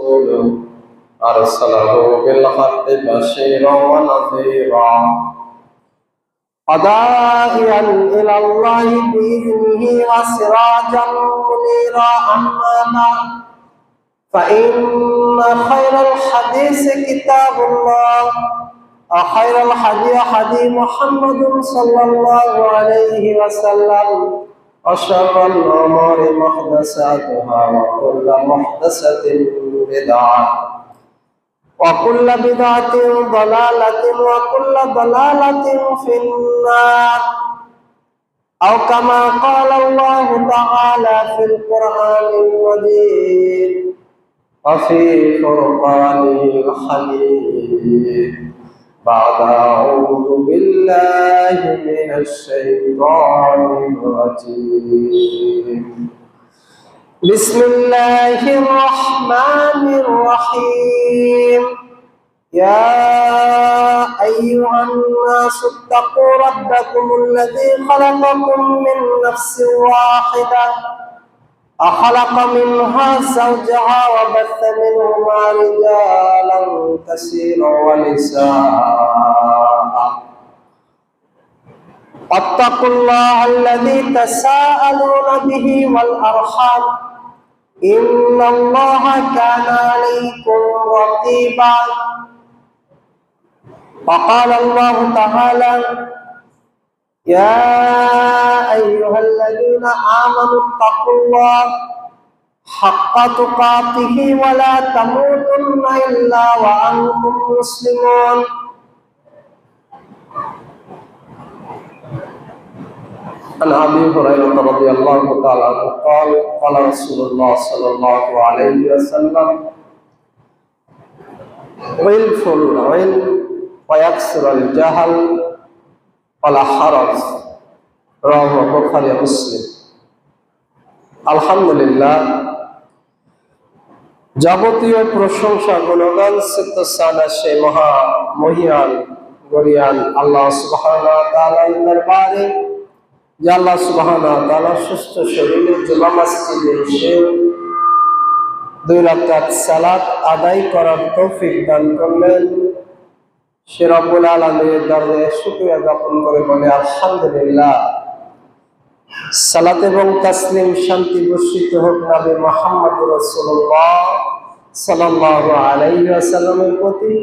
رسوله أرسله بالحق بشيرا ونذيرا وداعيا إلى الله بإذنه وسراجا منيرا أما بعد فإن خير الحديث كتاب الله وخير الهدي هدي محمد صلى الله عليه وسلم وشر الأمور محدثاتها وكل محدثة بدعة وكل بدعة ضلالة وكل ضلالة في النار أو كما قال الله تعالى في القرآن المجيد وفي فرقانه الحميد بعد أعوذ بالله من الشيطان الرجيم بسم الله الرحمن الرحيم يا أيها الناس اتقوا ربكم الذي خلقكم من نفس واحدة وخلق منها زوجها وبث منهما رجالا كثيرا ونساء واتقوا الله الذي تساءلون به والأرحام إن الله كان عليكم رقيبا وقال الله تعالى يا أيها الذين آمنوا اتقوا الله حق تقاته ولا تموتن إلا وأنتم مسلمون عن أبي هريرة رضي الله تعالى عنه قال قال رسول الله صلى الله عليه وسلم غلف العلم ويكسر الجهل ولا حرج رواه البخاري ومسلم আলহামদুলিল্লাহ যাবতীয় প্রশংসা গুণগান সিদ্ধসানা সে মহা মহিয়ান গরিয়ান আল্লাহ সুবহানাহু ওয়া তাআলার দরবারে যে আল্লাহ সুবহানাহু ওয়া তাআলা সুস্থ শরীরে জুমা মসজিদে এসে 2 রাকাত সালাত আদায় করার তৌফিক দান করলেন সে রব্বুল আলামিনের দরবারে শুকরিয়া জ্ঞাপন করে বলে আলহামদুলিল্লাহ। সালাত এবং তাসলিম শান্তি বর্ষিত হোক নবী মুহাম্মদ রাসূলুল্লাহ সাল্লাল্লাহু আলাইহি ওয়াসাল্লামের প্রতি,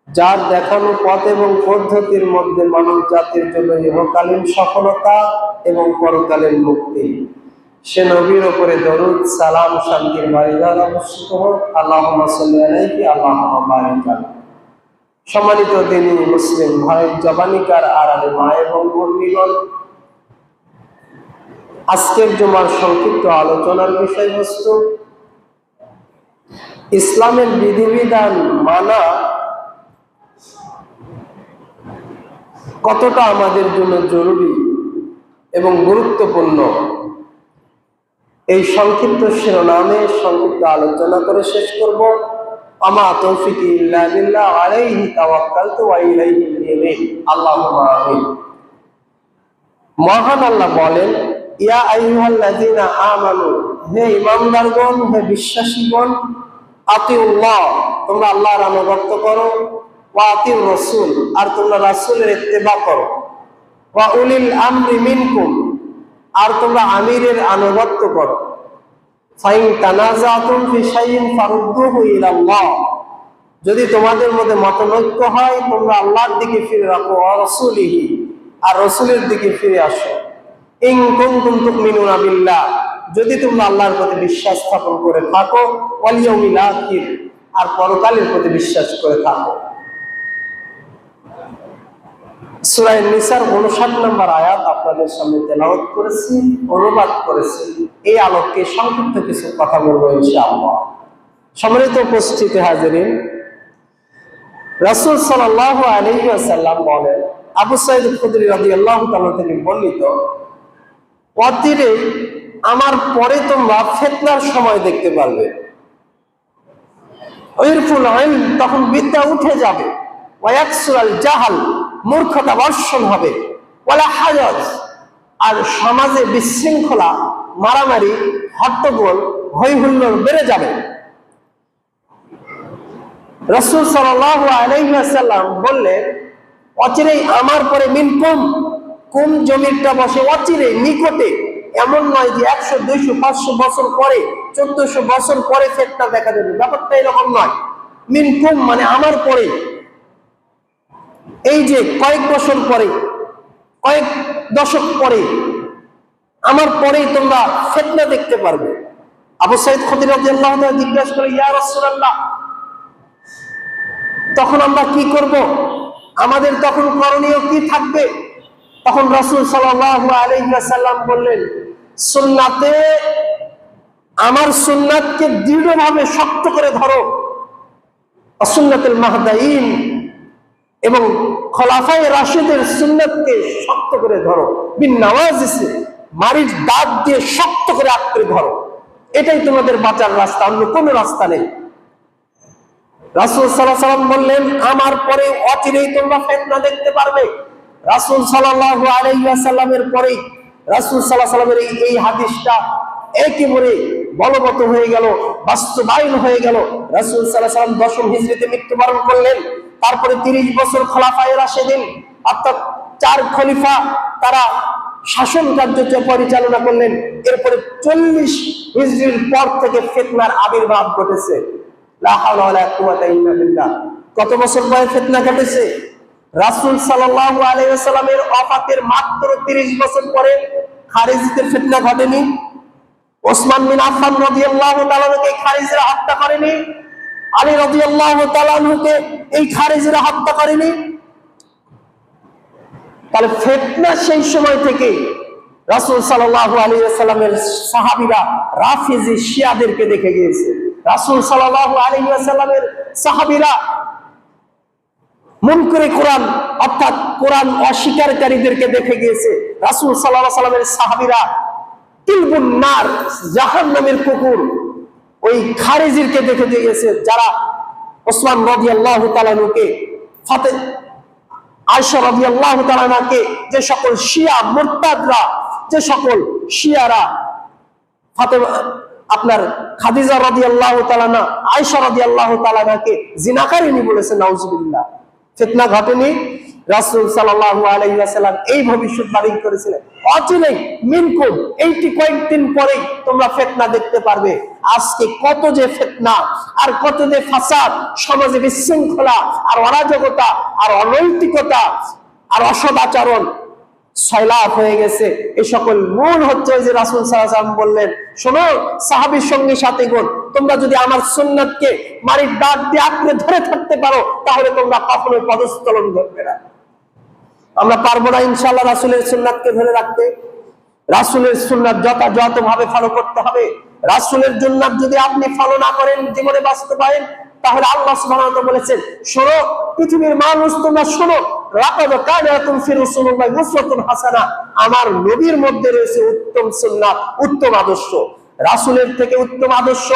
যার দেখানো পথ এবং পদ্ধতির মধ্যে মানব জাতির জন্য ইহকালীন সফলতা এবং পরকালীন মুক্তি। সে নবীর উপরে দরুদ সালাম শান্তির বারিধারা বর্ষিত হোক। আল্লাহুম্মা সাল্লি আলাইহি আল্লাহুম্মা বারিক আলাইহি। সম্মানিত দিনী মুসলিম ভাই, জবানিকার আড়ালে মা এবং বন্ধুগণ, আজকের জুমার সংক্ষিপ্ত আলোচনার বিষয়বস্তু ইসলামের বিধিবিধান মানা কতটা আমাদের জন্য জরুরি এবং গুরুত্বপূর্ণ। এই সংক্ষিপ্ত শিরোনামে সংক্ষিপ্ত আলোচনা করে শেষ করব। আমা তৌফিকি ইল্লা বিল্লাহ আলাইহি তাওয়াক্কালতু ওয়া ইলাইহি উনীব। আল্লাহুম্মা আমিন। মহান আল্লাহ বলেন, ইয়া আইয়ুহাল্লাযীনা আমানু, হে ঈমানদারগণ, হে বিশ্বাসীগণ, আতিউল্লাহ, তোমরা আল্লাহর আনুগত্য করো, ওয়া আতিউর রাসূল, আর তোমরা রাসূলের ইত্তেবা করো, ওয়া উলিল আমরি মিনকুম, আর তোমরা আমিরের আনুগত্য করো। ফাইন তানাযাতুম ফি শাইইন ফারুদ্দুহু ইলাল্লাহ, যদি তোমাদের মধ্যে মতনৈক্য হয় তোমরা আল্লাহর দিকে ফিরে রাখো, ওয়া রাসূলিহি, আর রাসূলের দিকে ফিরে আসো। ইন কুনতুম তুমিনুনা বিল্লাহ, যদি তোমরা আল্লাহর প্রতি বিশ্বাস স্থাপন করে থাকো, ওয়াল ইয়াউমিল আখির, আর পরকালের প্রতি বিশ্বাস করে থাকো। সূরা নিসার 59 নম্বর আয়াত আপনাদের সামনে তেলাওয়াত করেছি, অনুবাদ করেছি। এই আলোকে সংক্ষিপ্ত কিছু কথা বলবো ইনশাআল্লাহ। সম্মানিত উপস্থিতি হাজিরিন, রাসূল সাল্লাল্লাহু আলাইহি ওয়াসাল্লাম বলেন, আবু সাঈদ খুদরি রাদিয়াল্লাহু তাআলা থেকে বর্ণিত, অতীতে আমার পরে তোমরা ফিতনার সময় দেখতে পারবে। ইরফুল ইলম, তখন বিদ্যা উঠে যাবে। ওয়ায়াকসুরাল জাহাল, মূর্খতা বর্ষণ হবে। ওয়ালা হাজাজ, আর সমাজে বিশৃঙ্খলা, মারামারি, হট্টগোল, হই হুল্লোড় বেড়ে যাবে। রাসূল সাল্লাল্লাহু আলাইহি ওয়াসাল্লাম বললেন, অচিরেই আমার পরে মিনকুম, কোন জমিরটা বসে অচিরেই, নিকটে, এমন নয় যে 100, 200, 500 বছর পরে, 1400 বছর পরে ফিতনা দেখা যাবে, ব্যাপারটা এরকম নয়। মিনকুম মানে আমার পরে, এই যে কয়েক বছর পরে, কয়েক দশক পরে, আমার পরেই তোমরা ফিতনা দেখতে পারবে। আবু সাঈদ খুদরী রাদিয়াল্লাহু তাআলা জিজ্ঞাসা করে, ইয়া রাসূলুল্লাহ, তখন আমরা কি করব? আমাদের তখন করণীয় কি থাকবে? তখন রাসূল সাল্লাল্লাহু আলাইহি ওয়াসাল্লাম বললেন, সুন্নাতে, আমার সুন্নাতকে দৃঢ়ভাবে শক্ত করে ধরো, সুন্নাতুল মাহদাইন এবং খোলাফায়ে রাশিদের সুন্নাতকে শক্ত করে ধরো, বিন নওয়াজিসে, মারির দাঁত দিয়ে শক্ত করে আঁকড়ে ধরো, এটাই তোমাদের বাঁচার রাস্তা, অন্য কোনো রাস্তা নেই। রাসূল সাল্লাল্লাহু আলাইহি ওয়াসাল্লাম বললেন, আমার পরে অচিরেই তোমরা ফিতনা দেখতে পারবে। রাসূল সাল্লাল্লাহু আলাইহি ওয়াসাল্লামের পরেই রাসূল সাল্লাল্লাহু আলাইহি ওয়াসাল্লামের এই হাদিসটা একেবারে বলবৎ হয়ে গেল, বাস্তবায়ন হয়ে গেল। রাসূল সাল্লাল্লাহু আলাইহি ওয়াসাল্লাম 10ম হিজরিতে মৃত্যুবরণ করলেন। তারপরে 30 বছর খোলাফায়ে রাশিদিন অর্থাৎ 4 খলিফা তারা শাসন কার্য পরিচালনা করলেন। এরপরে 40 হিজরির পর থেকে ফিতনার আবির্ভাব ঘটেছে। লা হাওলা ওয়ালা কুওয়াতা ইল্লা বিল্লাহ। কত বছর পরে ফিতনা ঘটেছে? রাসূল সাল্লাল্লাহু আলাইহি ওয়াসাল্লামের ওফাতের মাত্র 30 বছর পরে খারিজিদের ফিতনা ঘটেনি? ওসমান বিন আফফান রাদিয়াল্লাহু তাআলা কে খারিজরা হত্যা করেনি? আলী রাদিয়াল্লাহু তাআলা কে এই খারিজরা হত্যা করেনি? তাহলে ফিতনা সেই সময় থেকে রাসূল সাল্লাল্লাহু আলাইহি ওয়াসাল্লামের সাহাবীরা রাফিজি শিয়াদেরকে দেখে গিয়েছে। রাসূল সাল্লাল্লাহু আলাইহি ওয়াসাল্লামের সাহাবীরা মুনকারে কোরআন অর্থাৎ কোরআন অস্বীকারীদেরকে দেখে গিয়েছে। রাসূল সাল্লাল্লাহু আলাইহি ওয়াসাল্লামের সাহাবীরা কিলবুন নার, জাহান্নামের কুকুর, ওই খারিজিরকে দেখে গিয়েছে, যারা ওসমান রাদিয়াল্লাহু তাআলা কে, আয়েশা রাদিয়াল্লাহু তাআলা কে, যে সকল শিয়া মুরতাদরা, যে সকল শিয়ারা ফাতেমা আপনার খাদিজা রাদিয়াল্লাহু তাআলা, আয়েশা রাদিয়াল্লাহু তাআলা কে জিনাকারিনী বলেছে, নাউজুবিল্লাহ। ফিতনা ঘটেনি? রাসূল সাল্লাল্লাহু আলাইহি ওয়াসাল্লাম এই ভবিষ্যৎবাণী করেছিলেন, অচিরেই মিনকুম, এইটি কয়েকদিন পরেই তোমরা ফিতনা দেখতে পারবে। আজকে কত যে ফিতনা আর কত যে ফাসাদ, সমাজে বিশৃঙ্খলা আর অরাজকতা আর অনৈতিকতা আর অসদাচরণ সয়লাভ হয়ে গেছে। এই সকল মূল হচ্ছে যে রাসূল সাল্লাল্লাহু আলাইহি ওয়াসাল্লাম বললেন, শোনো সাহাবীর সঙ্গে সাথীগণ, তোমরা যদি আমার সুন্নাতকে মারির দাঁত দিয়ে আঁকড়ে ধরে থাকতে পারো, তাহলে তোমরা কখনোই পদস্খলন ঘটবে না। আমরা পারবো না ইনশাআল্লাহ রাসূলের সুন্নাতকে ধরে রাখতে? রাসূলের সুন্নাত যথাযথভাবে ফলো করতে হবে। রাসূলের সুন্নাত যদি আপনি ফলো না করেন জীবনে বাস্তবায়ন, তাহলে আল্লাহ সুবহানাহু ওয়া তাআলা বলেছেন, শোনো পৃথিবীর মানুষ, তোমরা শোনো, লাকাদ কানা লাকুম ফি রাসূলিল্লাহি উসওয়াতুন হাসানাহ, আমার নবীর মধ্যে রয়েছে উত্তম সুন্নাত, উত্তম আদর্শ। রাসূলের থেকে উত্তম আদর্শ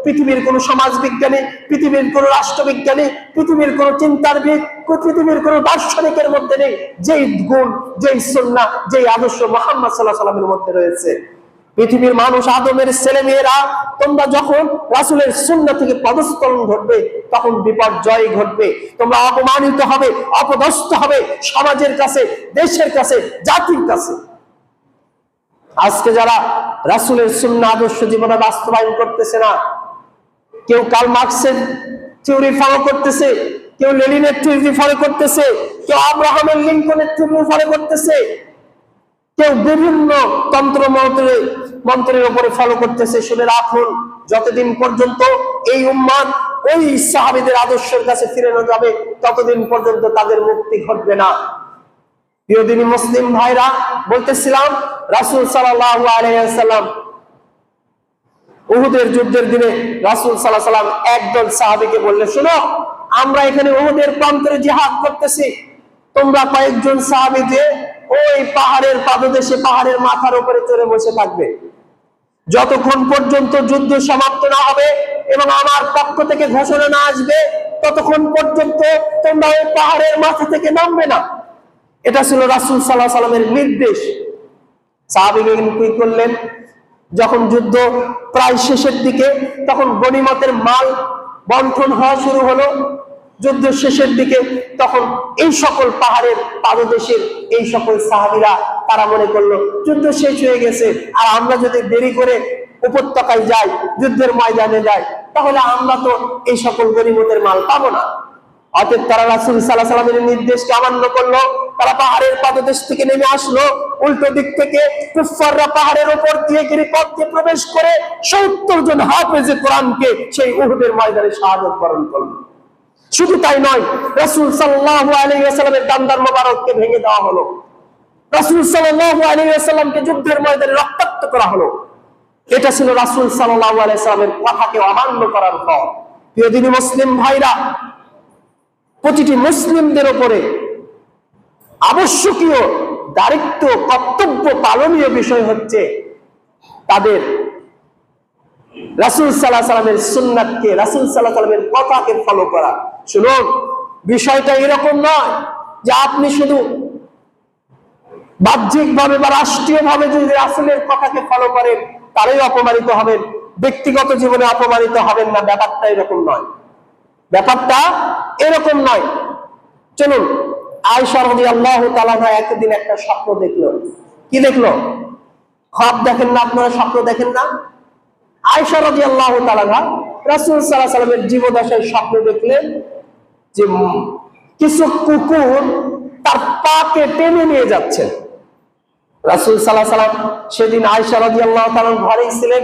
পৃথিবীর কোন সমাজ বিজ্ঞানী, পৃথিবীর কোন রাষ্ট্রবিজ্ঞানী, পৃথিবীর কোন চিন্তাবিদ, পৃথিবীর কোন দার্শনিকের মধ্যে নেই। যেই গুণ, যেই সুন্নাহ, যেই আদর্শ মুহাম্মদ সাল্লাল্লাহু আলাইহি ওয়াসাল্লামের মধ্যে রয়েছে। পৃথিবীর মানুষ, আদমের ছেলে মেয়েরা, তোমরা যখন রাসূলের সুন্নাহ থেকে পদস্খলন ঘটবে, তখন বিপর্যয় ঘটবে, তোমরা অপমানিত হবে, অপদস্থ হবে সমাজের কাছে, দেশের কাছে, জাতির কাছে। আজকে যারা রাসূলের সুন্নাহ আদর্শ জীবনে বাস্তবায়ন করতেছে না, কেউ কার্ল মার্কসের থিওরি ফলো করতেছে, কেউ লেনিনের থিওরি ফলো করতেছে, কেউ আব্রাহামের লিঙ্কনের থিওরি ফলো করতেছে, কেউ বিভিন্ন তন্ত্র মন্ত্রের উপরে ফলো করতেছে। শুনে রাখুন, যতদিন পর্যন্ত এই উম্মাত ওই সাহাবীদের আদর্শের কাছে ফিরে না যাবে, ততদিন পর্যন্ত তাদের মুক্তি ঘটবে না। প্রিয় দিনী মুসলিম ভাইরা, বলতেছিলাম রাসূল সাল্লাল্লাহু আলাইহি ওয়াসাল্লাম উহুদের যুদ্ধের দিনে রাসূল সাল্লাল্লাহু আলাইহি ওয়াসাল্লাম একদল সাহাবীকে বললেন, শোনো, আমরা এখানে উহুদের প্রান্তরে জিহাদ করতেছি, তোমরা কয়েকজন সাহাবী যে ওই পাহাড়ের পাদদেশে, পাহাড়ের মাথার উপরে চড়ে বসে থাকবে, যতক্ষণ পর্যন্ত যুদ্ধ সমাপ্ত না হবে এবং আমার পক্ষ থেকে ঘোষণা না আসবে, ততক্ষণ পর্যন্ত তোমরা ওই পাহাড়ের মাথা থেকে নামবে না। এটা ছিল রাসূল সাল্লাল্লাহু আলাইহি ওয়াসাল্লামের নির্দেশ। সাহাবীগণ কি করলেন? যখন যুদ্ধ প্রায় শেষের দিকে, তখন গনিমতের মাল বন্টন হওয়া শুরু হলো যুদ্ধের শেষের দিকে। তখন এই সকল পাহাড়ের পাদদেশের এই সকল সাহাবীরা তারা মনে করলো যুদ্ধ শেষ হয়ে গেছে, আর আমরা যদি দেরি করে উপত্যকায় যাই, যুদ্ধের ময়দানে যাই, তাহলে আমরা তো এই সকল গনিমতের মাল পাবো না। অতএব তারা রাসূল সাল্লাল্লাহু আলাইহি ওয়াসাল্লামের নির্দেশকে অমান্য করলো। তারা পাহাড়ের পাদদেশ থেকে নেমে আসলো, উল্টো দিক থেকে কুফফাররা পাহাড়ের উপর দিয়ে গিরিপথ দিয়ে প্রবেশ করে 70 জন হাফেজে কোরআনকে সেই উহুদের ময়দানে শাহাদাত বরণ করলো। শুধু তাই নয়, রাসূল সাল্লাল্লাহু আলাইহি ওয়াসাল্লামের দান্দার মোবারককে ভেঙে দেওয়া হলো, রাসূল সাল্লাল্লাহু আলাইহি ওয়াসাল্লামকে যুদ্ধের ময়দানে রক্তাক্ত করা হলো। এটা ছিল রাসূল সাল্লাল্লাহু আলাইহি ওয়াসাল্লামের কথাকে অমান্য করার ফল। প্রিয় দিনী মুসলিম ভাইরা, প্রতিটি মুসলিমদের উপরে আবশ্যকীয় দায়িত্ব, কর্তব্য, পালনীয় বিষয় হচ্ছে তাদের রাসূল সাল্লাল্লাহু আলাইহি ওয়াসাল্লামের সুন্নাতকে, রাসূল সাল্লাল্লাহু আলাইহি ওয়াসাল্লামের কথাকে ফলো করা। শুনুন, বিষয়টা এরকম নয় যে আপনি শুধু বাহ্যিকভাবে বা রাষ্ট্রীয়ভাবে যদি রাসূলের কথাকে ফলো করেন তারাই অপমানিত হবেন, ব্যক্তিগত জীবনে অপমানিত হবেন না। ব্যাপারটা এরকম নয়, ব্যাপারটা এরকম নয়। চলুন, আয়েশা রাদিয়াল্লাহু তাআলা একদিন একটা স্বপ্ন দেখলো। কি দেখলো? খ্বাব দেখেন না আপনারা? স্বপ্ন দেখেন না? আয়েশা রাদিয়াল্লাহু তাআলা রাসূল সাল্লাল্লাহু আলাইহি ওয়াসাল্লামের জীবদ্দশায় স্বপ্ন দেখলেন যে কিছু কুকুর তার পাকে টেনে নিয়ে যাচ্ছে। রাসূল সাল্লাল্লাহু আলাইহি ওয়াসাল্লাম সেদিন আয়েশা রাদিয়াল্লাহু তাআলা ঘরেই ছিলেন।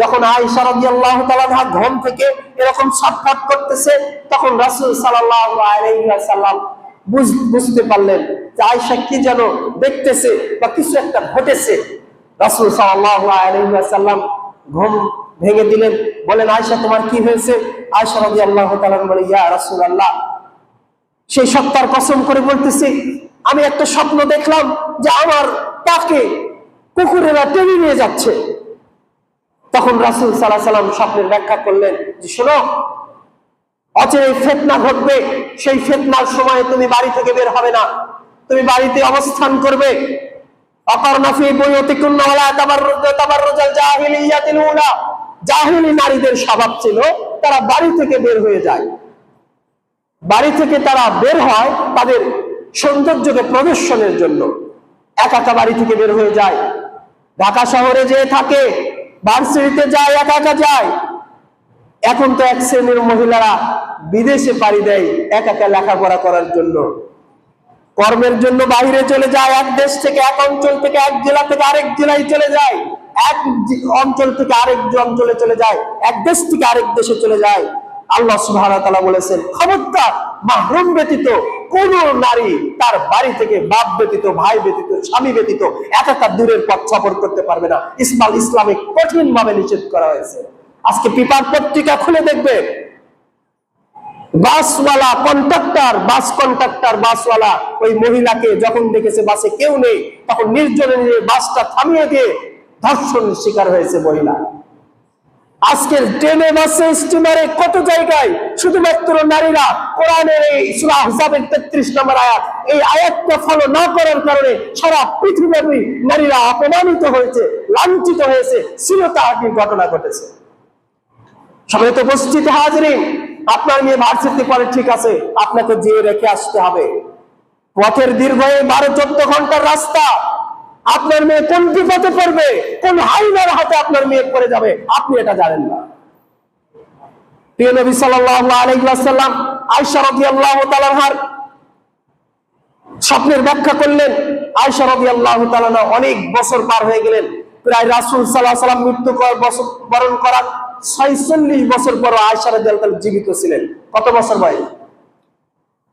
যখন আয়েশা রাদিয়াল্লাহু তাআলা ঘুম থেকে এরকম ছটফট করতেছে, তখন রাসূল সাল্লাল্লাহু আলাইহি ওয়াসাল্লাম বুঝতে পারলেন যে আয়েশা কি যেন দেখতেছে বা কিছু একটা ঘটেছে। রাসূল সাল্লাল্লাহু আলাইহি ওয়াসাল্লাম ঘুম ভেঙে দিলেন, বলেন আয়েশা তোমার কি হয়েছে? আয়েশা রাদিয়াল্লাহু তাআলা বলে, ইয়া রাসূলুল্লাহ, সেই সত্তার কসম করে বলতেছি, আমি একটা স্বপ্ন দেখলাম যে আমার পাকে কুকুরেরা টেনে নিয়ে যাচ্ছে। তখন রাসূল সাল্লাল্লাহু আলাইহি ওয়াসাল্লাম স্বপ্নের ব্যাখ্যা করলেন যে শোনো, অচিরেই ফিতনা ঘটবে, সেই ফিতনার সময় তুমি বাড়ি থেকে বের হবে না, তুমি বাড়িতে অবস্থান করবে। অকারনা ফি বুয়ুতিকুন্না ওয়ালা তাবাররুজাল জাহিলিয়াতিল উলা, জাহিলি নারীদের স্বভাব ছিল তারা বাড়ি থেকে বের হয়ে যায়, বাড়ি থেকে তারা বের হয় তাদের সৌন্দর্যকে প্রদর্শনের জন্য। একা একা বাড়ি থেকে বের হয়ে যায়, ঢাকা শহরে যেয়ে থাকে, ভার্সিটিতে যায়, একা একা যায়। এখন তো এক শ্রেণীর মহিলারা বিদেশে পাড়ি দেয় একা একা লেখাপড়া করার জন্য, কর্মের জন্য বাইরে চলে যায়, এক দেশ থেকে, এক অঞ্চল থেকে, এক জেলা থেকে আরেক জেলায় চলে যায়, এক অঞ্চল থেকে আরেক অঞ্চলে চলে যায়, এক দেশ থেকে আরেক দেশে চলে যায়। আল্লাহ সুবহানাহু ওয়া তাআলা বলেছেন, খবরদার, মাহরুম ব্যতীত কোন নারী তার বাড়ি থেকে বাপ ব্যতীত, ভাই ব্যতীত, স্বামী ব্যতীত একা একা দূরের পথ সফর করতে পারবে না। ইসলামে কঠিন ভাবে নিষেধ করা হয়েছে। আজকে পেপার পত্রিকা খুলে দেখবে, বাসওয়ালা কন্ট্রাক্টর, বাসওয়ালা ওই মহিলাকে যখন দেখেছে বাসে কেউ নেই, তখন নির্জনে নিয়ে বাসটা থামিয়ে দিয়ে ধর্ষণের শিকার হয়েছে মহিলা। আজকের ট্রেনে, বাসে, স্টিমারে, কত জায়গায় শুধুমাত্র নারীরা কোরআনের এই সূরা আহজাবের 33 নম্বর আয়াত, এই আয়াতটা ফলো না করার কারণে সারা পৃথিবীব্যাপী নারীরা অপমানিত হয়েছে, লাঞ্ছিত হয়েছে, শ্লীলতাহানির ঘটনা ঘটেছে। সবাই তো উপস্থিত হাজিরিন, আপনার মেয়ে ভার্সিটি পড়ে, ঠিক আছে, আপনাকে যেয়ে রেখে আসতে হবে। পথের দীর্ঘ 12-14 ঘন্টার রাস্তা, আপনার মেয়ে কোন বিপদে পড়বে, কোন হাইনার হাতে আপনার মেয়ে পড়ে যাবে, আপনি এটা জানেন না। প্রিয় নবী সাল্লাল্লাহু আলাইহি ওয়াসাল্লাম আয়েশা রাদিয়াল্লাহু তাআলার স্বপ্নের ব্যাখ্যা করলেন। আয়েশা রাদিয়াল্লাহু তাআলা অনেক বছর পার হয়ে গেলেন, প্রায় রাসূল সাল্লাল্লাহু আলাইহি ওয়াসাল্লাম মৃত্যু বরণ করার 46 বছর পর আয়েশা রাদিয়াল্লাহু তাআলা জীবিত ছিলেন। কত বছর ভাই?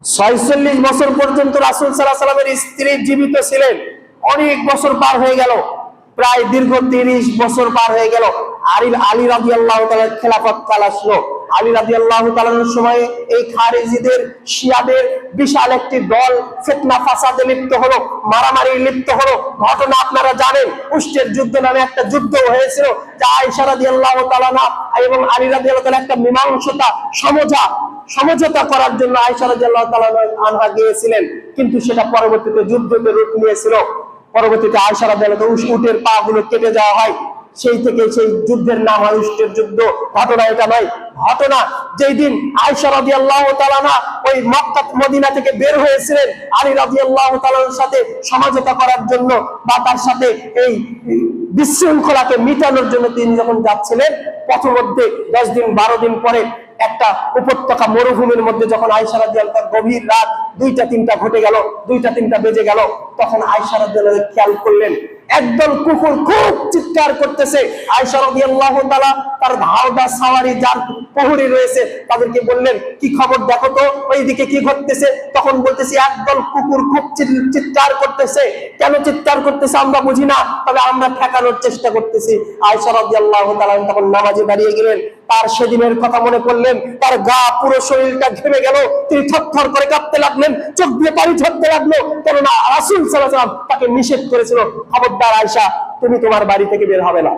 46 বছর পর্যন্ত রাসূল সাল্লাল্লাহু আলাইহি ওয়াসাল্লামের স্ত্রী জীবিত ছিলেন। অনেক বছর পার হয়ে গেল, প্রায় দীর্ঘ 30 বছর পার হয়ে গেল। আলী রাদিয়াল্লাহু তাআলার খেলাফত কাল আসলো। আলী রাদিয়াল্লাহু তাআলার সময়ে এই খারিজিদের, শিয়াদের বিশাল একটি দল ফিতনা ফাসাদে লিপ্ত হলো, মারামারি লিপ্ত হলো। ঘটনা আপনারা জানেন, উষ্টের যুদ্ধ নামে একটা যুদ্ধ হয়েছিল, যা আয়েশা রাদিয়াল্লাহু তাআলা এবং আলী রাদিয়াল্লাহু তাআলা একটা মীমাংসা সমঝোতা করার জন্য আয়েশা রাদিয়াল্লাহু তাআলা আনহা গিয়েছিলেন, কিন্তু সেটা পরবর্তীতে যুদ্ধতে রূপ নিয়েছিল। পরবর্তীতে আয়েশা রাদিয়াল্লাহু তাআলা উটের পা গুলো কেটে যাওয়া হয়, সেই থেকে সেই যুদ্ধের নাম হয় উষ্টের যুদ্ধ। ঘটনা এটা নয়, ঘটনা যেই দিন আয়েশা রাদিয়াল্লাহু তাআলা আনহা ওই মক্কা মদিনা থেকে বের হয়েছিলেন আলী রাদিয়াল্লাহু তাআলার সাথে সমঝোতা করার জন্য বা তার সাথে এই বিশৃঙ্খলাকে মিটানোর জন্য তিনি যখন যাচ্ছিলেন, পথমধ্যে 10 দিন 12 দিন পরে একটা উপত্যকা মরুভূমির মধ্যে যখন আয়েশা রাদিয়াল্লাহু তাআলা গভীর রাত 2টা 3টা ঘটে গেল, 2টা 3টা বেজে গেল, তখন আয়েশা রাদিয়াল্লাহু তাআলা খেয়াল করলেন একদল কুকুর খুব চিৎকার করতেছে। আয়েশা রাদিয়াল্লাহু তাআলা তার ধাওদা সাওয়ারি যার প্রহরী রয়েছে তাদেরকে বললেন, কি খবর দেখো তো ওইদিকে কি ঘটতেছে। তখন বলতেছি একদল কুকুর খুব চিৎকার করতেছে। কেন চিৎকার করতেছে আমরা বুঝি না, তবে আমরা ঠেকানোর চেষ্টা করতেছি। আয়েশা রাদিয়াল্লাহু তাআলা তখন নামাজে দাঁড়িয়ে গেলেন। তার সেদিনের কথা মনে পড়লেন, তার গা পুরো শরীরটা ঘেমে গেল, তিনি থরথর করে কাঁপতে লাগলেন, চোখ দিয়ে পানি ঝরতে লাগলো, কেননা রাসূল সাল্লাল্লাহু আলাইহি ওয়াসাল্লাম তাকে নিষেধ করেছিল, খবরদার আয়েশা তুমি তোমার বাড়ি থেকে বের হবে না।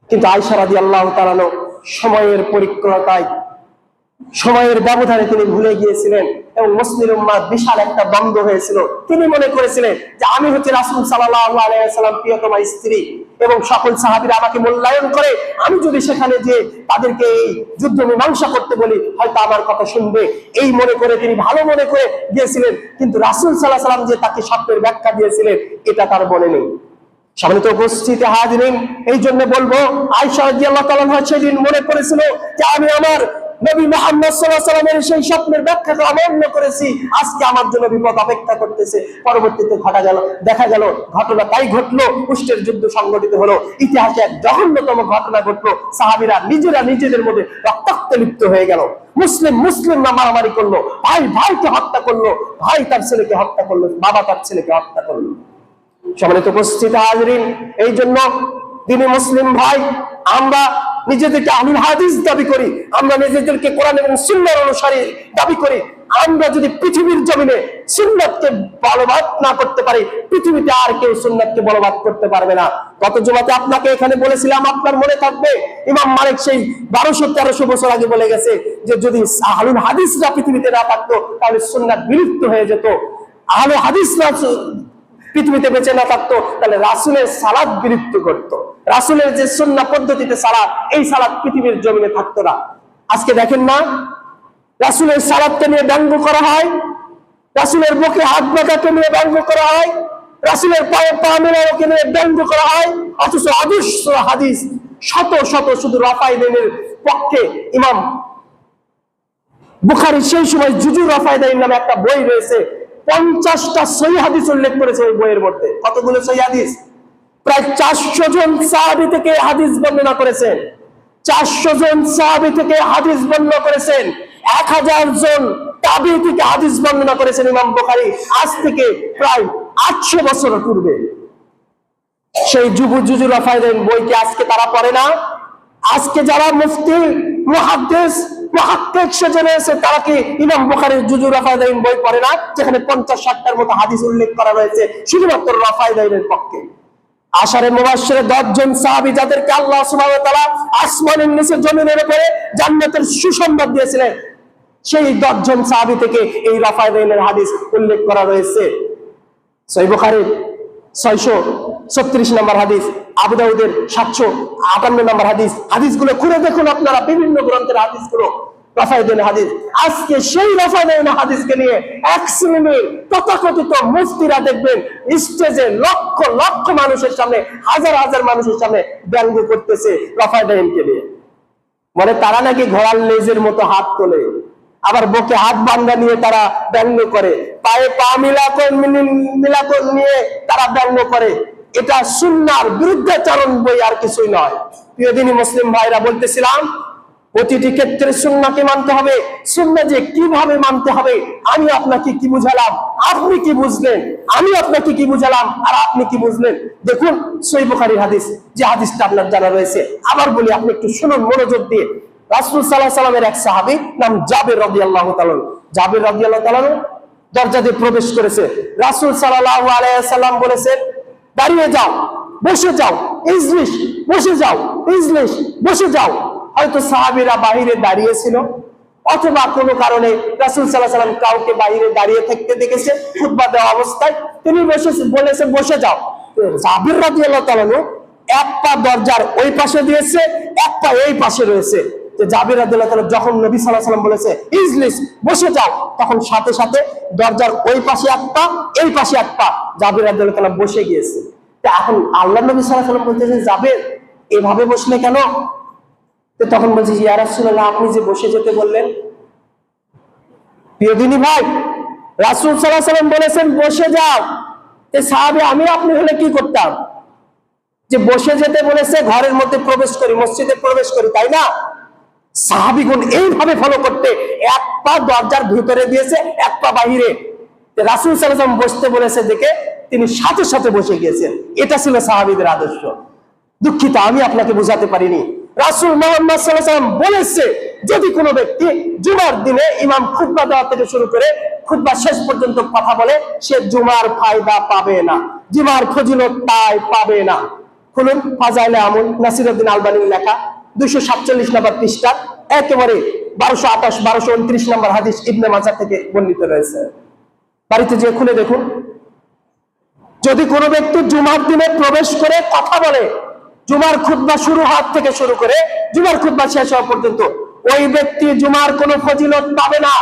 কিন্তু আয়েশা রাদিয়াল্লাহু তাআলা সময়ের পরিক্রমায়, সময়ের ব্যবধানে তিনি ভুলে গিয়েছিলেন এবং মুসলিম উম্মাহ বিশাল একটা দ্বন্দ্ব হয়েছিল। তিনি মনে করেছিলেন যে আমি হচ্ছে রাসূল সাল্লাল্লাহু আলাইহি ওয়াসাল্লাম প্রিয়তমা স্ত্রী এবং সকল সাহাবীরা আমাকে মূল্যায়ন করে, আমি যদি সেখানে যে তাদেরকে এই যুদ্ধ মীমাংসা করতে বলি হয়তো আমার কথা শুনবে, এই মনে করে তিনি ভালো মনে করে গিয়েছিলেন। কিন্তু রাসূল সাল্লাল্লাহু আলাইহি ওয়াসাল্লাম যে তাকে স্বপ্নের ব্যাখ্যা দিয়েছিলেন এটা তার মনে নেই। সামনে তো উপস্থিত হাজিরিন, এই জন্য বলবো আয়েশা রাদিয়াল্লাহু তাআলা সেদিন মনে করেছিল যে আমি আমার নবী মুহাম্মদ সাল্লাল্লাহু আলাইহি ওয়াসাল্লামের সেই স্বপ্নের ব্যাখ্যাকে অমান্য করেছি, আজকে আমার জন্য বিপদ অপেক্ষা করতেছে। পরবর্তীতে দেখা গেল ঘটনা তাই ঘটলো, উষ্টের যুদ্ধ সংঘটিত হলো, ইতিহাসে এক জঘন্যতম ঘটনা ঘটলো। সাহাবীরা নিজেরা নিজেদের মধ্যে রক্তাক্ত লিপ্ত হয়ে গেল, মুসলিম মারামারি করলো, ভাই ভাইকে হত্যা করলো, ভাই তার ছেলেকে হত্যা করলো, বাবা তার ছেলেকে হত্যা করলো। সম্মানিত উপস্থিত হাজিরিন, এই জন্য দিনী মুসলিম ভাই, আমরা নিজেদেরকে আহলুল হাদিস দাবি করি, আমরা নিজেদেরকে কোরআন এবং সুন্নাহর অনুসারী দাবি করি। আমরা যদি পৃথিবীর জমিনে সুন্নাতকে বলবৎ না করতে পারি, পৃথিবীতে আর কেউ সুন্নাতকে বলবৎ করতে পারবে না। গত জুমাতে আপনাকে এখানে বলেছিলাম, আপনার মনে থাকবে, ইমাম মালিক সেই 1200-1300 বছর আগে বলে গেছে যে যদি আহলুল হাদিসরা পৃথিবীতে না থাকতো তাহলে সুন্নাত বিলুপ্ত হয়ে যেত। আহলুল হাদিসরা পৃথিবীতে বেঁচে না থাকতো তাহলে রাসূলের সালাত বিলুপ্ত করত, রাসূলের যে সুন্নাহ পদ্ধতিতে সালাত, এই সালাত পৃথিবীর জমিনে থাকতো না। আজকে দেখেন না, রাসূলের সালাতকে নিয়ে ব্যঙ্গ করা হয়, রাসূলের বুকে হাত বাঁধাকে নিয়ে ব্যঙ্গ করা হয়, রাসূলের পায়ে পা মেলানোকে নিয়ে ব্যঙ্গ করা হয়, অথচ আদর্শ হাদিস শত শত শুধু রাফায়েদাইনের পক্ষে ইমাম বুখারী সেই সময় জুজু রাফায়েদাইন নামে একটা বই রয়েছে, 50টা সহিহ হাদিস উল্লেখ করেছে ওই বইয়ের মধ্যে। কতগুলো সহিহ হাদিস? প্রায় 400 জন সাহাবী থেকে হাদিস বর্ণনা করেছেন, 400 জন সাহাবী থেকে হাদিস বর্ণনা করেছেন, 1000 জন তাবী থেকে হাদিস বর্ণনা করেছেন ইমাম বুখারী, আজ থেকে প্রায় 800 বছর পূর্বে। সেই জুজু রাফায়েদাইন বইকে আজকে তারা পড়ে না। আজকে যারা মুফতি, মুহাদ্দিস, মুহাক্কিক সেজে আছে, তারা কি ইমাম বুখারীর জুজু রাফায়েদাইন বই পড়ে না, যেখানে 50-60টার মতো হাদিস উল্লেখ করা রয়েছে শুধুমাত্র রাফায়েদাইনের পক্ষে? আশারে মুবাশশিরে 10 জন সাহাবী যাদেরকে আল্লাহ সুবহানাহু ওয়া তাআলা আসমানের নিচে জমিনের উপরে জান্নাতের সুসংবাদ দিয়েছিলেন, সেই 10 জন সাহাবী থেকে এই রাফায়েদাইনের হাদিস উল্লেখ করা রয়েছে। সহিহ বুখারীর 636 নম্বর হাদিস, আবু দাউদের 758 নম্বর হাদিস। হাদিসগুলো খুলে দেখুন আপনারা, বিভিন্ন গ্রন্থের হাদিসগুলো রাফায়েদাইন হাদিস। আজকে সেই রাফায়েদাইন হাদিসকে নিয়ে এক শ্রেণীর তথাকথিত মুফতিরা দেখবেন স্টেজে লক্ষ লক্ষ মানুষের সামনে, হাজার হাজার মানুষের সামনে ব্যঙ্গ করতেছে রাফায়েদাইনকে নিয়ে। মানে তারা নাকি ঘোড়ার লেজের মতো হাত তোলে, আবার বুকে হাত বান্ধা নিয়ে তারা ব্যঙ্গ করে, পায়ে পা মিলাকন নিয়ে তারা ব্যঙ্গ করে। এটা সুন্নাহর বিরুদ্ধাচরণ বই, আর কিছুই নয়। প্রিয় দিনী মুসলিম ভাইরা, বলতেছিলাম প্রতিটি ক্ষেত্রে সুন্নাহকে মানতে হবে। সুন্নাহ যে কিভাবে মানতে হবে আমি আপনাকে কি বুঝালাম, আপনি কি বুঝলেন, আমি আপনাকে কি বুঝালাম, আর আপনি কি বুঝলেন? দেখুন সহিহ বুখারীর হাদিস, যে হাদিসটা আপনার জানা রয়েছে, আবার বলি, আপনি একটু শুনুন মনোযোগ দিয়ে। রাসূল সাল্লাল্লাহু আলাইহি ওয়াসাল্লামের এক সাহাবী নাম জাবির রাদিয়াল্লাহু তাআলা, জাবির রাদিয়াল্লাহু তাআলা দরজা দিয়ে প্রবেশ করেছে। রাসূল সাল্লাল্লাহু আলাইহি ওয়াসাল্লাম বলেছেন, দাঁড়িয়ে যাও, বসে যাও, ইজলিস, বসে যাও, ইজলিস, বসে যাও। হয়তো সাহাবীরা বাইরে দাঁড়িয়ে ছিল, অথবা কোনো কারণে রাসূল সাল্লাল্লাহু আলাইহি ওয়াসাল্লাম কাউকে বাইরে দাঁড়িয়ে থাকতে দেখেছে খুতবা দেওয়া অবস্থায়, তিনি বলেছে বসে যাও। জাবির রাদিয়াল্লাহু তাআলা এক পা দরজার ওই পাশে দিয়েছে, এক পা এই পাশে রয়েছে। যে জাবির রাদিয়াল্লাহু তাআলা যখন নবী সাল্লাল্লাহু আলাইহি ওয়াসাল্লাম বলেছে ইজলিস, বসে যাও, তখন সাথে সাথে দরজার ওই পাশে এক পা, এই পাশে এক পা, জাবির রাদিয়াল্লাহু তাআলা বসে গিয়েছে। তো এখন আল্লাহ নবী সাল্লাল্লাহু আলাইহি ওয়াসাল্লাম বলতেছেন জাবির এভাবে বসলে কেন? তো তখন বলছে ইয়া রাসূলুল্লাহ, আপনি যে বসে যেতে বললেন। প্রিয় দিনী ভাই, রাসূল সাল্লাল্লাহু আলাইহি ওয়াসাল্লাম বলেছেন বসে যাও। তো সাহাবী আমি আপনি হলে কি করতাম? যে বসে যেতে বলেছে ঘরের মধ্যে প্রবেশ করি, মসজিদে প্রবেশ করি, তাই না? সাহাবীগণ এইভাবে ফলো করতে এক পা দরজার ভিতরে দিয়েছে, এক পা বাহিরে। রাসূল সাল্লাল্লাহু আলাইহি ওয়াসাল্লাম বসতে বলেছে দেখে তিনি সাথে সাথে বসে গিয়েছেন। এটা ছিল সাহাবীদের আদর্শ। দুঃখিত আমি আপনাকে বোঝাতে পারিনি। রাসূল মুহাম্মদ সাল্লাল্লাহু আলাইহি ওয়াসাল্লাম বলেছে যদি কোনো ব্যক্তি জুমার দিনে ইমাম খুতবা দেওয়া থেকে শুরু করে খুতবা শেষ পর্যন্ত কথা বলে সে জুমার ফায়দা পাবে না, জুমার ফজিলত পাবে না। খুলুন ফাজাইলে আমল, নাসিরউদ্দিন আলবানীর লেখা 247 নম্বর পৃষ্ঠা, একেবারে 1228 1229 নম্বর হাদিস ইবনে মাজাহ থেকে বর্ণিত রয়েছে। বাড়িতে যে খুলে দেখুন। যদি কোনো ব্যক্তি জুমার দিনে প্রবেশ করে কথা বলে, জুমার খুতবা শুরু হওয়ার থেকে শুরু করে জুমার খুতবা শেষ হওয়া পর্যন্ত, ওই ব্যক্তি জুমার কোনো ফজিলত পাবে না।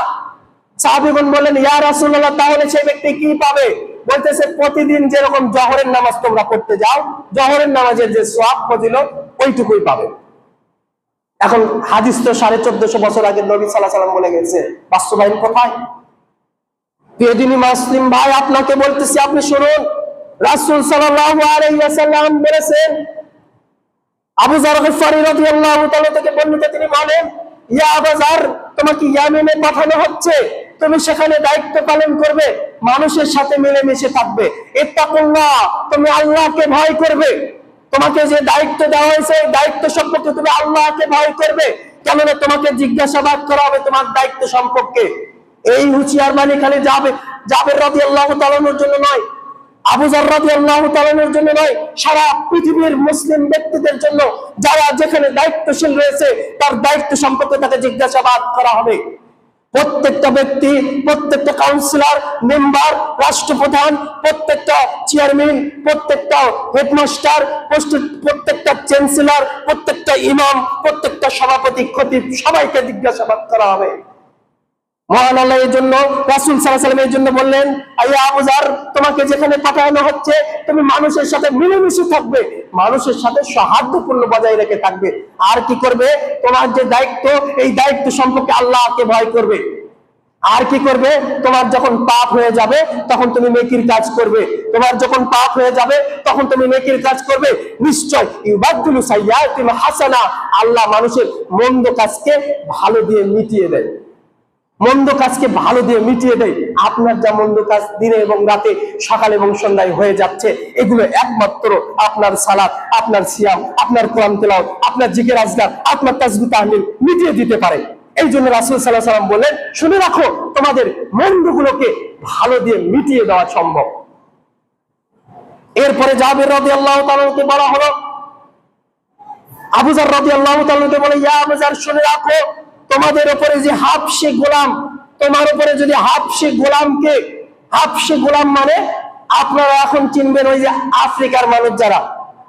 সাহাবীগণ বললেন ইয়া রাসূলুল্লাহ, তাহলে সেই ব্যক্তি কি পাবে? বলতেছে প্রতিদিন যেরকম জোহরের নামাজ তোমরা পড়তে যাও, জোহরের নামাজের যে সওয়াব ফজিলত ওইটুকুই পাবে। এখন হাদিস তো 1450 বছর আগে নবী সাল্লাল্লাহু আলাইহি ওয়াসাল্লাম বলে গেছে, বাস্তবায়ন কোথায়? প্রিয় দিনী মুসলিম ভাই, আপনাকে বলতেছি আপনি শুনুন। রাসূল সাল্লাল্লাহু আলাইহি ওয়াসাল্লাম বলেছেন, আবু যার গফফারী রাদিয়াল্লাহু তাআলা থেকে বর্ণিত, তিনি বলেন ইয়া আবু যার, তোমাকে ইয়ামেনে পাঠানো হচ্ছে, তুমি সেখানে দায়িত্ব পালন করবে, মানুষের সাথে মিলেমিশে থাকবে। ইত্তাকুল্লাহ, তুমি আল্লাহকে ভয় করবে। তোমাকে যে দায়িত্ব দেওয়া হয়েছে এই দায়িত্ব সম্পর্কে তুমি আল্লাহকে ভয় করবে, কেননা তোমাকে জিজ্ঞাসাবাদ করা হবে তোমার দায়িত্ব সম্পর্কে। এই হুঁশিয়ার বাণী খালি জাবের রাদিয়াল্লাহু তাআলার জন্য নয়, আবু যার রাদিয়াল্লাহু তাআলার জন্য নয়, সারা পৃথিবীর মুসলিম ব্যক্তিদের জন্য যারা যেখানে দায়িত্বশীল রয়েছে তার দায়িত্ব সম্পর্কে তাকে জিজ্ঞাসাবাদ করা হবে। প্রত্যেকটা ব্যক্তি, প্রত্যেকটা কাউন্সিলর, মেম্বার, রাষ্ট্রপ্রধান, প্রত্যেকটা চেয়ারম্যান, প্রত্যেকটা হেডমাস্টার, প্রত্যেকটা চ্যান্সেলর, প্রত্যেকটা ইমাম, প্রত্যেকটা সভাপতি, খতিব, সবাইকে জিজ্ঞাসাবাদ করা হবে। মহান আল্লাহ এই জন্য রাসূল সাল্লাল্লাহু আলাইহি ওয়াসাল্লাম এই জন্য বললেন আইয়া আবু যার, তোমাকে যেখানে পাঠানো হচ্ছে তুমি মানুষের সাথে মিলেমিশে থাকবে, মানুষের সাথে সৌহার্দ্যপূর্ণ বজায় রেখে থাকবে। আর কি করবে? তোমার যে দায়িত্ব এই দায়িত্ব সম্পর্কে আল্লাহকে ভয় করবে। আর কি করবে? তোমার যখন পাপ হয়ে যাবে তখন তুমি নেকির কাজ করবে। তোমার যখন পাপ হয়ে যাবে তখন তুমি নেকির কাজ করবে। নিশ্চয় ইউবাদদিলু সাইয়্যাতিহিম হাসানা, আল্লাহ মানুষের মন্দ কাজকে ভালো দিয়ে মিটিয়ে দেয়, মন্দ কাজকে ভালো দিয়ে মিটিয়ে দেয়। আপনার যা মন্দ কাজ দিনে এবং রাতে, সকাল এবং সন্ধ্যায় হয়ে যাচ্ছে, এগুলো একমাত্র আপনার সালাত, আপনার সিয়াম, আপনার কোরআন তেলাওয়াত, আপনার জিকির আজকার, আপনার তাসবিহ তাহলিল মিটিয়ে দিতে পারে। এই জন্য রাসূল সাল্লাল্লাহু আলাইহি ওয়াসাল্লাম বলেন শুনে রাখো তোমাদের মন্দগুলোকে ভালো দিয়ে মিটিয়ে দেওয়া সম্ভব। এরপরে জাবের রাদিয়াল্লাহু তাআলাকে বলা হলো, আবু যার রাদিয়াল্লাহু তাআলাকে বলে ইয়া আবু যার, শুনে রাখো তোমাদের উপরে যে হাবশী গোলাম, তোমার উপরে যদি হাবশী গোলামকে, হাবশী গোলাম মানে আপনারা এখন চিনবেন ওই যে আফ্রিকার মানুষ যারা,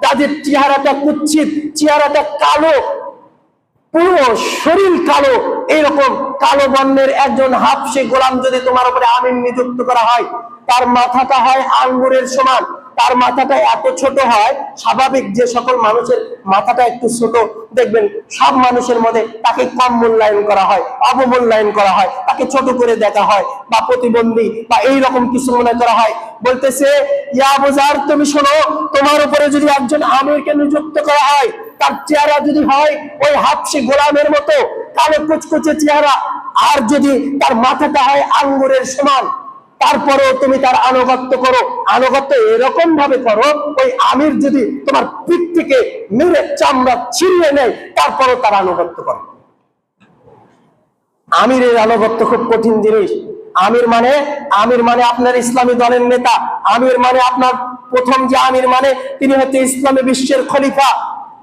তাদের চেহারাটা কুৎসিত, চেহারাটা কালো, পুরো শরীর কালো, এইরকম কালো বর্ণের একজন হাবশী গোলাম যদি তোমার উপরে আমির নিযুক্ত করা হয়, তার মাথাটা হয় আঙ্গুরের সমান, তার মাথাটা এত ছোট হয়, স্বাভাবিক যে সকল মানুষের মাথাটা একটু ছোট দেখবেন সব মানুষের মধ্যে তাকে কম মূল্যায়ন করা হয়, অবমূল্যায়ন করা হয়, তাকে ছোট করে দেখা হয় বা প্রতিবন্ধী বা এইরকম কিছু মনে করা হয়। বলতেছে ইয়া আবু যার, তুমি শোনো, তোমার উপরে যদি একজন আমিরকে নিযুক্ত করা হয়, তার চেহারা যদি হয় ওই হাবশী গোলামের মতো কালো কুচকুচে চেহারা, আর যদি তার মাথাটা হয় আঙ্গুরের সমান, তারপরেও তুমি তার আনুগত্য করো। আনুগত্য এরকম ভাবে করো ওই আমির যদি তোমার পিঠ থেকে মেরে চামড়া ছিঁড়িয়ে নেয়, তারপরেও তার আনুগত্য করো। আমিরের আনুগত্য খুব কঠিন জিনিস। আমির মানে আপনার ইসলামী দলের নেতা। আমির মানে আপনার প্রথম যে আমির মানে তিনি হচ্ছে ইসলামী বিশ্বের খলিফা।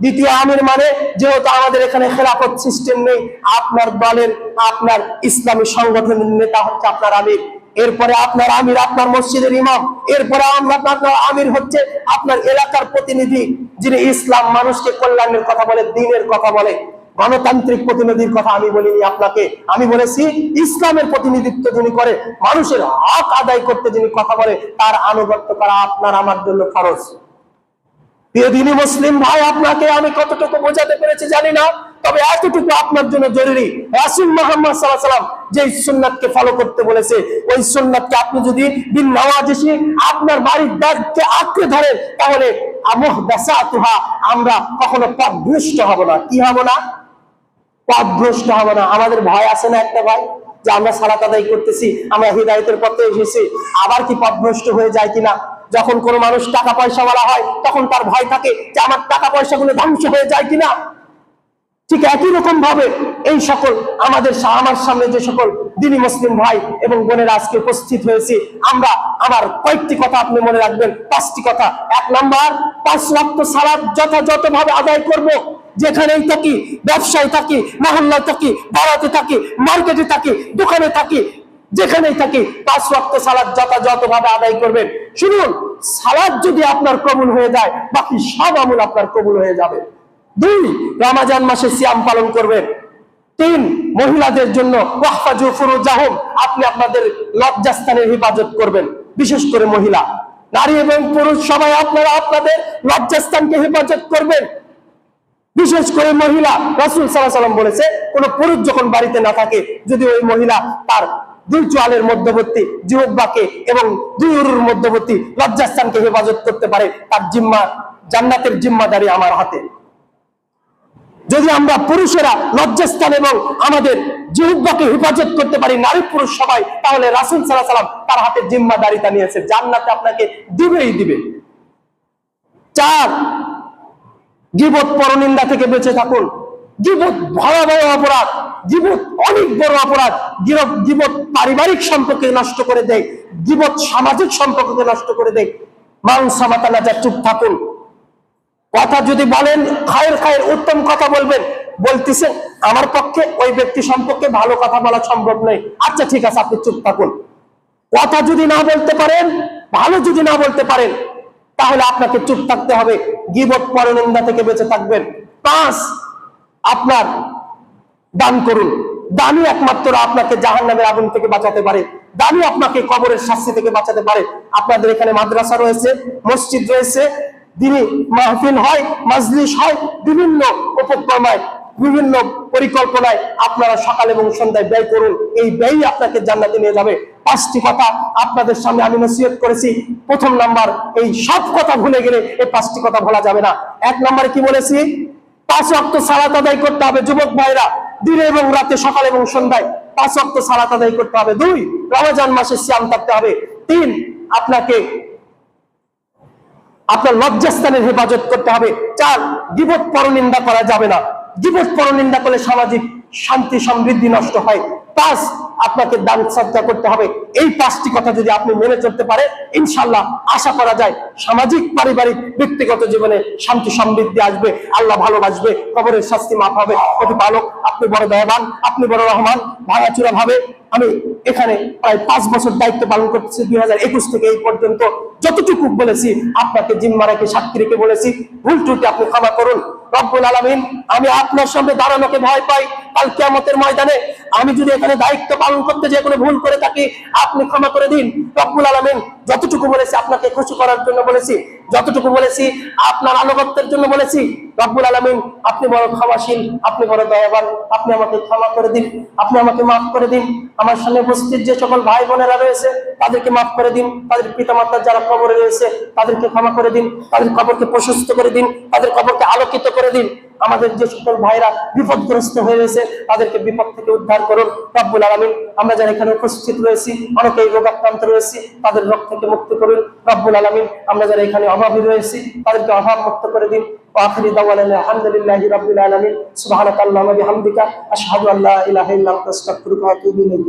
দ্বিতীয় আমির মানে যেহেতু আমাদের এখানে খেলাফত সিস্টেম নেই, আপনার দলের, আপনার ইসলামী সংগঠনের নেতা হচ্ছে আপনার আমির। এরপরে আপনার আমির আপনার মসজিদের ইমাম, এরপরে আপনার আমির হচ্ছে আপনার এলাকার প্রতিনিধি, যিনি ইসলাম মানুষকে কল্যাণের কথা বলে, দ্বীনের কথা বলে। গণতান্ত্রিক প্রতিনিধির কথা আমি বলিনি আপনাকে, আমি বলেছি ইসলামের প্রতিনিধিত্ব যিনি করে, মানুষের হক আদায় করতে যিনি কথা বলে, তার আনুগত্য করা আপনার আমার জন্য ফরজ। প্রিয় দ্বীনী মুসলিম ভাই, আপনাকে আমি কতটুকু বোঝাতে পেরেছি জানি না, তবে এতটুকু আপনার জন্য জরুরি, রাসূল মুহাম্মদ সাল্লাল্লাহু আলাইহি ওয়াসাল্লাম যে সুন্নাতকে ফলো করতে বলেছে, ওই সুন্নাতকে আপনি যদি বিন নওয়াজিশি আপনার বাড়ির দাঁতকে আঁকড়ে ধরেন, তাহলে মুহদাসাতুহা, আমরা কখনো পথভ্রষ্ট হব না। কি হব না? পথভ্রষ্ট হব না। আমাদের ভয় আছে না একটা ভাই, যে আমরা সালাত আদায় করতেছি, আমরা হিদায়াতের পথে এসেছি, আবার কি পথভ্রষ্ট হয়ে যায় কিনা? যখন কোনো মানুষ টাকা পয়সাওয়ালা হয়, তখন তার ভয় থাকে যে আমার টাকা পয়সাগুলো ধ্বংস হয়ে যায় কিনা। ঠিক একই রকম ভাবে এই সকল আমার সামনে যে সকল দ্বীনী মুসলিম ভাই এবং বোনেরা আজকে উপস্থিত হয়েছি, আমরা আমার কয়েকটি কথা আপনি মনে রাখবেন, 5টি কথা। 1 নাম্বার, 5 ওয়াক্ত সালাত যথাযথভাবে আদায় করব। যেখানেই থাকি, ব্যবসায় থাকি, মহল্লায় থাকি, বাড়াতে থাকি, মার্কেটে থাকি, দোকানে থাকি, যেখানেই থাকি, 5 ওয়াক্ত সালাত যথাযথভাবে আদায় করবেন। শুনুন, সালাত যদি আপনার কবুল হয়ে যায়, বাকি সব আমল আপনার কবুল হয়ে যাবে। 2, রমজান মাসে সিয়াম পালন করবেন। 3, মহিলাদের জন্য ওয়াহফাজু ফুরুজাহুম, আপনি আপনাদের লজ্জাস্থানের হেফাজত করবেন। বিশেষ করে মহিলা, নারী এবং পুরুষ সবাই আপনারা আপনাদের লজ্জাস্থানকে হেফাজত করবেন। বিশেষ করে মহিলা, রাসূল সাল্লাল্লাহু আলাইহি ওয়াসাল্লাম বলেছে, কোন পুরুষ যখন বাড়িতে না থাকে, যদি ওই মহিলা তার 2 চোয়ালের মধ্যবর্তী জিহ্বাকে এবং 2 উরুর মধ্যবর্তী লজ্জাস্থানকে হেফাজত করতে পারে, তার জিম্মা, জান্নাতের জিম্মাদারি আমার হাতে। যদি আমরা পুরুষেরা লজ্জাস্থান এবং আমাদের জিহ্বাকে হেফাজত করতে পারি, নারী পুরুষ সবাই, তাহলে রাসূল সাল্লাল্লাহু আলাইহি ওয়াসাল্লাম তার হাতে জিম্মাদারিটা নিয়েছে, জান্নাতে আপনাকে দিবেই দিবে। 4, গীবত পরনিন্দা থেকে বেঁচে থাকুন। গীবত ভয়াবহ অপরাধ, গীবত অনেক বড় অপরাধ। গীবত পারিবারিক সম্পর্কে নষ্ট করে দেয়, গীবত সামাজিক সম্পর্ককে নষ্ট করে দেয়। মান সামাতা নাজা, চুপ থাকুন। কথা যদি বলেন, খায়ের উত্তম কথা বলবেন। বলতেছেন আমার পক্ষে ওই ব্যক্তি সম্পর্কে ভালো কথা বলা সম্ভব নয়, আচ্ছা ঠিক আছে, আপনি চুপ থাকুন। কথা যদি না বলতে পারেন, ভালো যদি না বলতে পারেন, তাহলে আপনাকে চুপ থাকতে হবে। গীবত পরনিন্দা থেকে বেঁচে থাকবেন। 5, আপনার দান করুন। দানই একমাত্র আপনাকে জাহান্নামের আগুন থেকে বাঁচাতে পারে, দানই আপনাকে কবরের শাস্তি থেকে বাঁচাতে পারে। আপনাদের এখানে মাদ্রাসা রয়েছে, মসজিদ রয়েছে, দ্বীনী মাহফিল হয়, মাজলিস হয়, বিভিন্ন উপক্রমায়, বিভিন্ন পরিকল্পনায় আপনারা সকাল এবং সন্ধ্যায় ব্যয় করুন। এই ব্যয় আপনাকে জান্নাতে নিয়ে যাবে। 5টি কথা আপনাদের সামনে আমি নসিহত করেছি। 1 নাম্বার, এই সব কথা ভুলে গেলে এই 5টি কথা ভোলা যাবে না। 1 নম্বরে কি বলেছি? 5 ওয়াক্ত সালাত আদায় করতে হবে। যুবক ভাইরা, দিনে এবং রাতে, সকাল এবং সন্ধ্যায় 5 ওয়াক্ত সালাত আদায় করতে হবে। 2, রমজান মাসে সিয়াম থাকতে হবে। 3, আপনাকে আপনার লজ্জাস্থানের হেফাজত করতে হবে। 4, গীবত পরনিন্দা করা যাবে না। গীবত পরনিন্দা করলে সামাজিক শান্তি সমৃদ্ধি নষ্ট হয়। 5, আপনাকে দান সাদকা করতে হবে। এই 5টি কথা যদি আপনি মেনে চলতে পারেন, ইনশাআল্লাহ আশা করা যায় সামাজিক, পারিবারিক, ব্যক্তিগত জীবনে শান্তি সমৃদ্ধি আসবে, আল্লাহ ভালোবাসবে, কবরের শাস্তি মাফ হবে। প্রতিপালক আপনি বড় দয়াবান, আপনি বড় রহমান। ভাঙাচুরা ভাবে আমি এখানে প্রায় 5 বছর দায়িত্ব পালন করতেছি। 2021 থেকে এই পর্যন্ত যতটুকু বলেছি, আপনাকে জিম্মা রেখে, সাক্ষী রেখে বলেছি। ভুল ত্রুটি আপনি ক্ষমা করুন। রব্বুল আলামিন, আমি আপনার সামনে দাঁড়ানোকে ভয় পাই। কাল কিয়ামতের ময়দানে আমি যদি এখানে দায়িত্ব পালন করতে যে কোনো ভুল করে থাকি, আপনি ক্ষমা করে দিন। রব্বুল আলামিন, যতটুকু বলেছি আপনাকে খুশি করার জন্য বলেছি, যতটুকু বলেছি আপনার আনুগত্যের জন্য বলেছি। রব্বুল আলামিন, আপনি বড় ক্ষমাশীল, আপনি বড় দয়াবান, আপনি আমাকে ক্ষমা করে দিন, আপনি আমাকে মাফ করে দিন। আমার সামনে উপস্থিত যে সকল ভাই বোনেরা রয়েছে, তাদেরকে মাফ করে দিন। তাদের পিতামাতা যারা কবরে রয়েছে, তাদেরকে ক্ষমা করে দিন। তাদের কবরকে প্রশস্ত করে দিন, তাদের কবরকে আলোকিত করে দিন। আমাদের যে সকল ভাইরা বিপদগ্রস্ত হয়ে রয়েছে, তাদেরকে বিপদ থেকে উদ্ধার করুন। রব্বুল আলামিন, আমরা যারা এখানে উপস্থিত রয়েছি, অনেকেই রোগাক্রান্ত রয়েছি, তাদের রোগ থেকে মুক্তি করুন। রব্বুল আলামিন, আমরা যারা এখানে অভাবী রয়েছি, তাদেরকে অভাব মুক্ত করে দিন। وآخر دعوانا الحمد لله رب العالمين سبحانك اللهم وبحمدك أشهد أن لا إله إلا أنت أستغفرك وأتوب إليك.